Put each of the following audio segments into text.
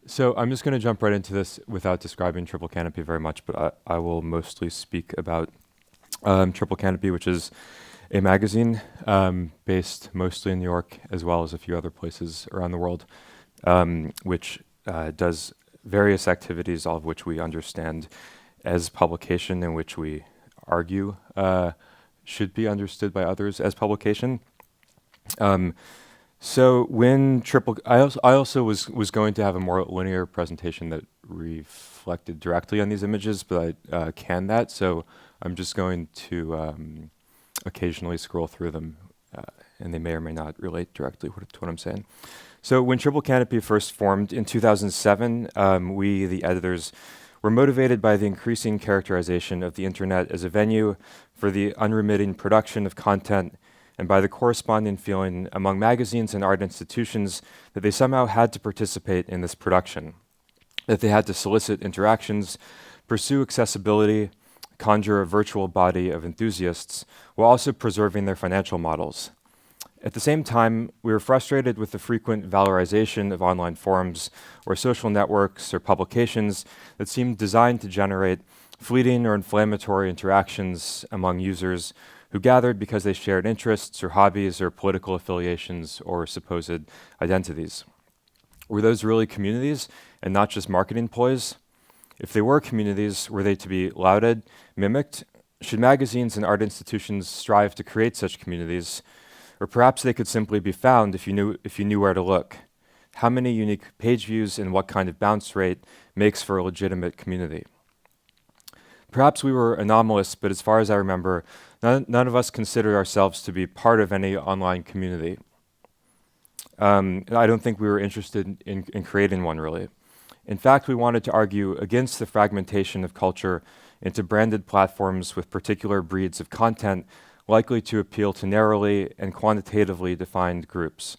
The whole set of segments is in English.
So I'm just going to jump right into this without describing Triple Canopy very much, but I will mostly speak about Triple Canopy, which is a magazine based mostly in New York, as well as a few other places around the world, which does various activities, all of which we understand as publication, and which we argue should be understood by others as publication. So when I also was going to have a more linear presentation that reflected directly on these images, but I canned that, so I'm just going to occasionally scroll through them, and they may or may not relate directly to what I'm saying. So when Triple Canopy first formed in 2007, we, the editors, were motivated by the increasing characterization of the internet as a venue for the unremitting production of content, and by the corresponding feeling among magazines and art institutions that they somehow had to participate in this production, that they had to solicit interactions, pursue accessibility, conjure a virtual body of enthusiasts, while also preserving their financial models. At the same time, we were frustrated with the frequent valorization of online forums or social networks or publications that seemed designed to generate fleeting or inflammatory interactions among users who gathered because they shared interests or hobbies or political affiliations or supposed identities. Were those really communities and not just marketing ploys? If they were communities, were they to be lauded, mimicked? Should magazines and art institutions strive to create such communities? Or perhaps they could simply be found if you knew where to look. How many unique page views and what kind of bounce rate makes for a legitimate community? Perhaps we were anomalous, but as far as I remember, none of us considered ourselves to be part of any online community. I don't think we were interested in creating one, really. In fact, we wanted to argue against the fragmentation of culture into branded platforms with particular breeds of content likely to appeal to narrowly and quantitatively defined groups.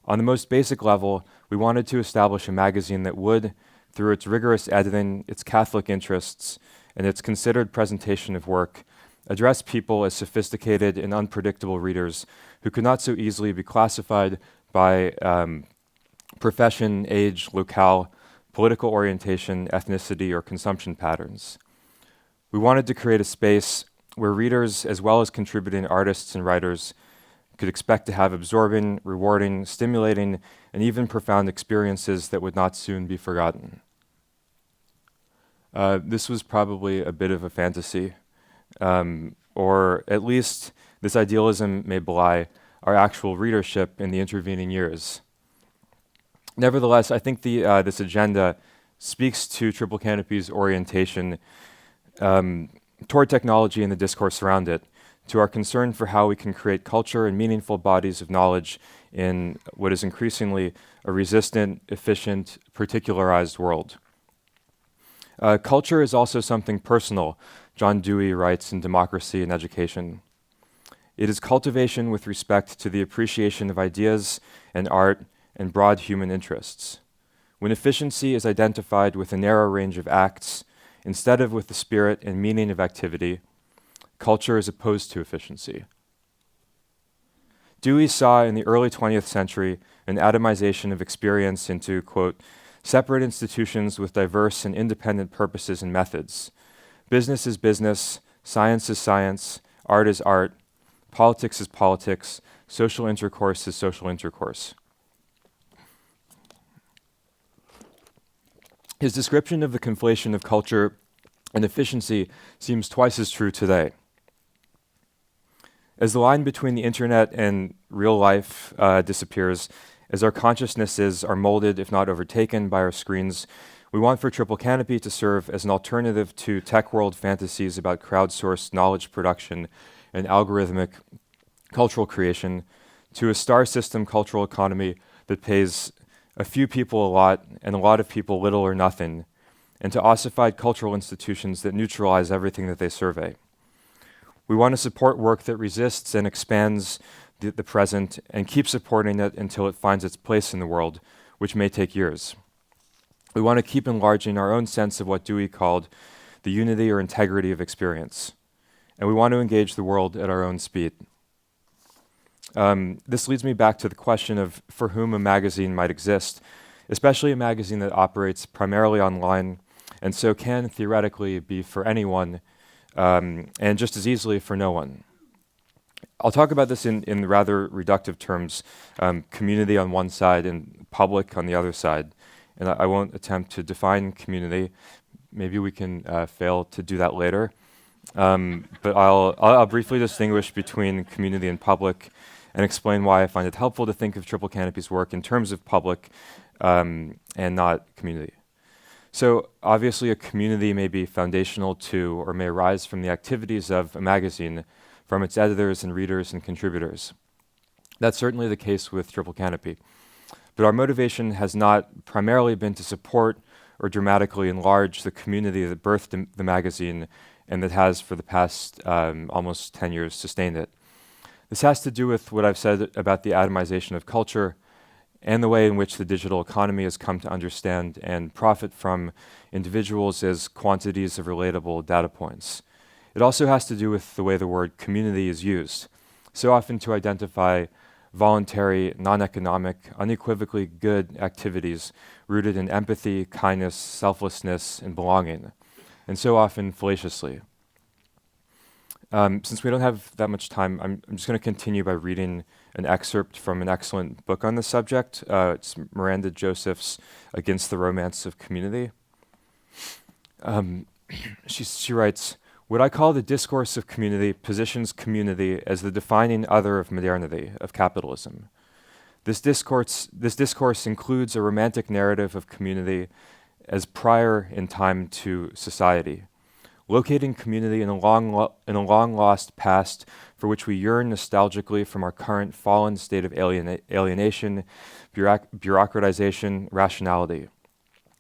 On the most basic level, we wanted to establish a magazine that would, through its rigorous editing, its Catholic interests, and its considered presentation of work, address people as sophisticated and unpredictable readers who could not so easily be classified by profession, age, locale, political orientation, ethnicity, or consumption patterns. We wanted to create a space where readers, as well as contributing artists and writers, could expect to have absorbing, rewarding, stimulating, and even profound experiences that would not soon be forgotten. This was probably a bit of a fantasy, or at least this idealism may belie our actual readership in the intervening years. Nevertheless, I think this agenda speaks to Triple Canopy's orientation toward technology and the discourse around it, to our concern for how we can create culture and meaningful bodies of knowledge in what is increasingly a resistant, efficient, particularized world. Culture is also something personal, John Dewey writes in Democracy and Education. It is cultivation with respect to the appreciation of ideas and art and broad human interests. When efficiency is identified with a narrow range of acts, instead of with the spirit and meaning of activity, culture is opposed to efficiency. Dewey saw in the early 20th century an atomization of experience into, quote, separate institutions with diverse and independent purposes and methods. Business is business, science is science, art is art, politics is politics, social intercourse is social intercourse. His description of the conflation of culture and efficiency seems twice as true today. As the line between the internet and real life disappears, as our consciousnesses are molded, if not overtaken, by our screens, we want for Triple Canopy to serve as an alternative to tech world fantasies about crowdsourced knowledge production and algorithmic cultural creation, to a star system cultural economy that pays a few people a lot and a lot of people little or nothing, and to ossified cultural institutions that neutralize everything that they survey. We want to support work that resists and expands the present and keep supporting it until it finds its place in the world, which may take years. We want to keep enlarging our own sense of what Dewey called the unity or integrity of experience, and we want to engage the world at our own speed. This leads me back to the question of for whom a magazine might exist, especially a magazine that operates primarily online, and so can theoretically be for anyone, and just as easily for no one. I'll talk about this in rather reductive terms, community on one side and public on the other side. And I won't attempt to define community. Maybe we can fail to do that later. But I'll briefly distinguish between community and public and explain why I find it helpful to think of Triple Canopy's work in terms of public and not community. So obviously a community may be foundational to or may arise from the activities of a magazine, from its editors and readers and contributors. That's certainly the case with Triple Canopy. But our motivation has not primarily been to support or dramatically enlarge the community that birthed the magazine and that has for the past almost 10 years sustained it. This has to do with what I've said about the atomization of culture and the way in which the digital economy has come to understand and profit from individuals as quantities of relatable data points. It also has to do with the way the word community is used, so often to identify voluntary, non-economic, unequivocally good activities rooted in empathy, kindness, selflessness, and belonging, and so often fallaciously. Since we don't have that much time, I'm just going to continue by reading an excerpt from an excellent book on the subject. It's Miranda Joseph's Against the Romance of Community. She writes, "What I call the discourse of community positions community as the defining other of modernity, of capitalism. This discourse includes a romantic narrative of community as prior in time to society, locating community in a long lost past for which we yearn nostalgically from our current fallen state of alienation, bureaucratization, rationality.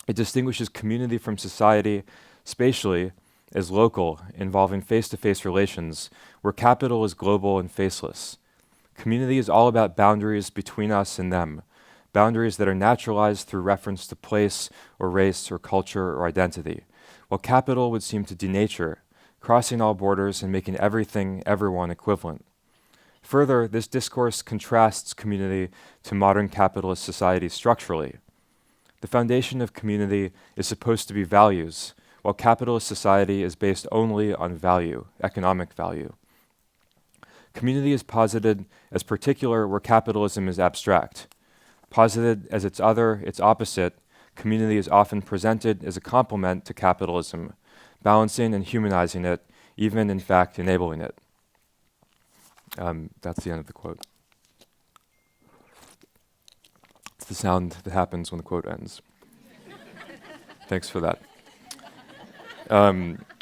It distinguishes community from society spatially as local, involving face-to-face relations, where capital is global and faceless. Community is all about boundaries between us and them, boundaries that are naturalized through reference to place or race or culture or identity, while capital would seem to denature, crossing all borders and making everything, everyone equivalent. Further, this discourse contrasts community to modern capitalist society structurally. The foundation of community is supposed to be values, while capitalist society is based only on value, economic value. Community is posited as particular where capitalism is abstract. Posited as its other, its opposite, community is often presented as a complement to capitalism, balancing and humanizing it, even in fact enabling it." That's the end of the quote. It's the sound that happens when the quote ends. Thanks for that.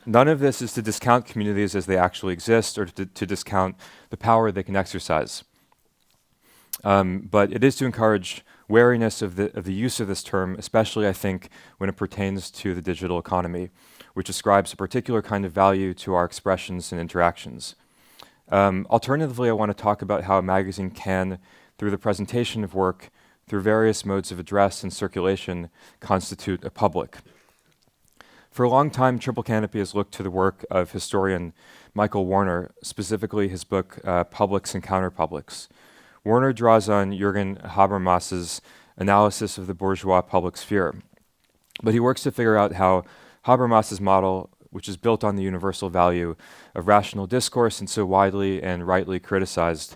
None of this is to discount communities as they actually exist or to discount the power they can exercise. But it is to encourage wariness of the use of this term, especially, I think, when it pertains to the digital economy, which ascribes a particular kind of value to our expressions and interactions. Alternatively, I want to talk about how a magazine can, through the presentation of work, through various modes of address and circulation, constitute a public. For a long time, Triple Canopy has looked to the work of historian Michael Warner, specifically his book, Publics and Counterpublics. Warner draws on Jürgen Habermas's analysis of the bourgeois public sphere, but he works to figure out how Habermas's model, which is built on the universal value of rational discourse and so widely and rightly criticized,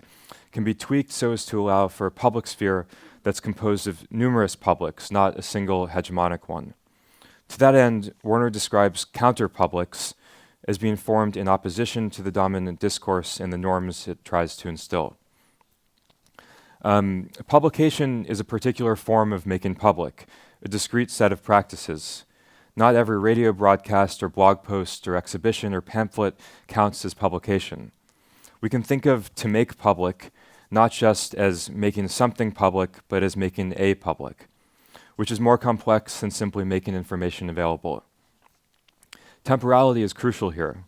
can be tweaked so as to allow for a public sphere that's composed of numerous publics, not a single hegemonic one. To that end, Warner describes counterpublics as being formed in opposition to the dominant discourse and the norms it tries to instill. Publication is a particular form of making public, a discrete set of practices. Not every radio broadcast or blog post or exhibition or pamphlet counts as publication. We can think of to make public not just as making something public, but as making a public, which is more complex than simply making information available. Temporality is crucial here.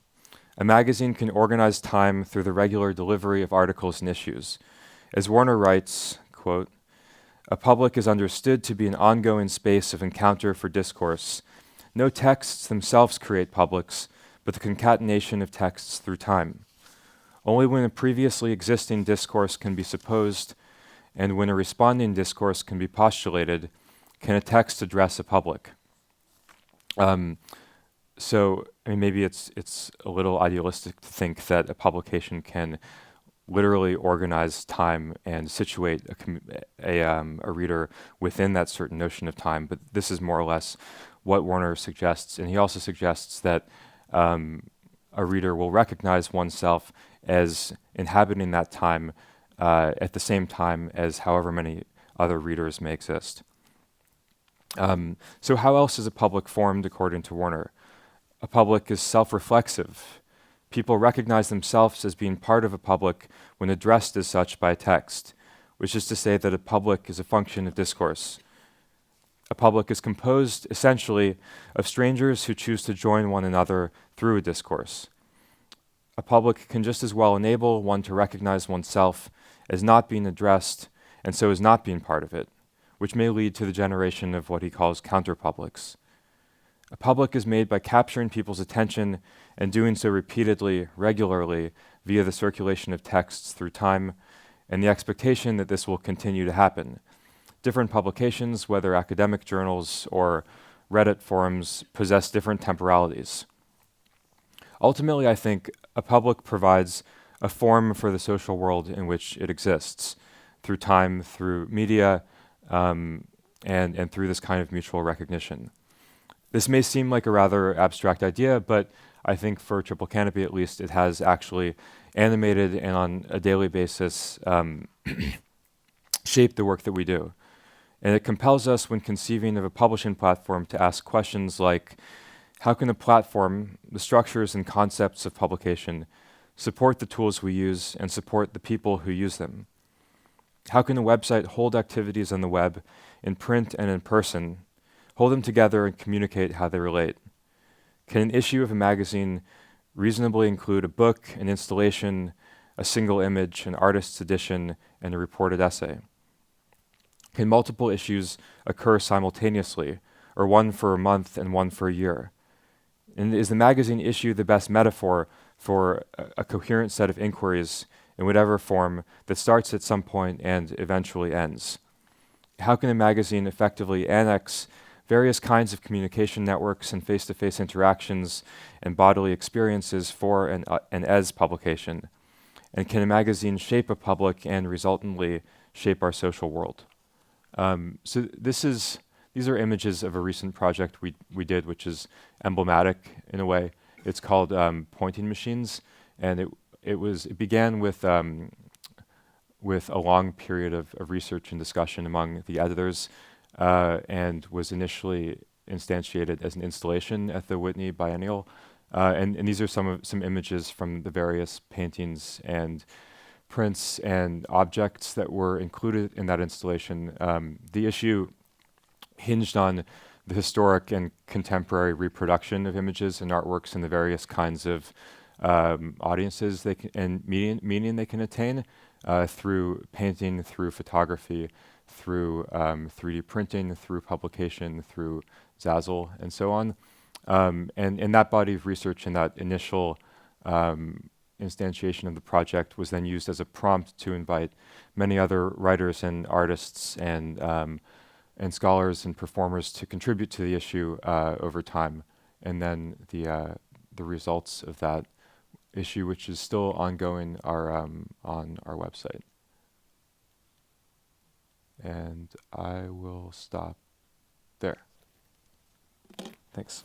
A magazine can organize time through the regular delivery of articles and issues. As Warner writes, quote, "A public is understood to be an ongoing space of encounter for discourse. No texts themselves create publics, but the concatenation of texts through time. Only when a previously existing discourse can be supposed, and when a responding discourse can be postulated, Can a text address a public? So I mean, maybe it's a little idealistic to think that a publication can literally organize time and situate a reader within that certain notion of time, but this is more or less what Warner suggests, and he also suggests that a reader will recognize oneself as inhabiting that time at the same time as however many other readers may exist. So how else is a public formed according to Warner? A public is self-reflexive. People recognize themselves as being part of a public when addressed as such by text, which is to say that a public is a function of discourse. A public is composed, essentially, of strangers who choose to join one another through a discourse. A public can just as well enable one to recognize oneself as not being addressed, and so as not being part of it, which may lead to the generation of what he calls counterpublics. A public is made by capturing people's attention and doing so repeatedly, regularly, via the circulation of texts through time, and the expectation that this will continue to happen. Different publications, whether academic journals or Reddit forums, possess different temporalities. Ultimately, I think a public provides a form for the social world in which it exists, through time, through media, and through this kind of mutual recognition. This may seem like a rather abstract idea, but I think for Triple Canopy at least, it has actually animated and on a daily basis shaped the work that we do. And it compels us when conceiving of a publishing platform to ask questions like, how can a platform, the structures and concepts of publication, support the tools we use and support the people who use them? How can a website hold activities on the web in print and in person, hold them together and communicate how they relate? Can an issue of a magazine reasonably include a book, an installation, a single image, an artist's edition, and a reported essay? Can multiple issues occur simultaneously, or one for a month and one for a year? And is the magazine issue the best metaphor for a coherent set of inquiries in whatever form that starts at some point and eventually ends? How can a magazine effectively annex various kinds of communication networks and face-to-face interactions and bodily experiences for and as publication? And can a magazine shape a public and resultantly shape our social world? So these are images of a recent project we did, which is emblematic in a way. It's called Pointing Machines, and it began with a long period of research and discussion among the editors, and was initially instantiated as an installation at the Whitney Biennial. And these are some images from the various paintings and prints and objects that were included in that installation. The issue hinged on the historic and contemporary reproduction of images and artworks and the various kinds of audiences and meaning they can attain through painting, through photography, through 3D printing, through publication, through Zazzle, and so on. And that body of research and that initial instantiation of the project was then used as a prompt to invite many other writers and artists and scholars and performers to contribute to the issue over time. And then the results of that issue, which is still ongoing, are on our website. And I will stop there. Thanks.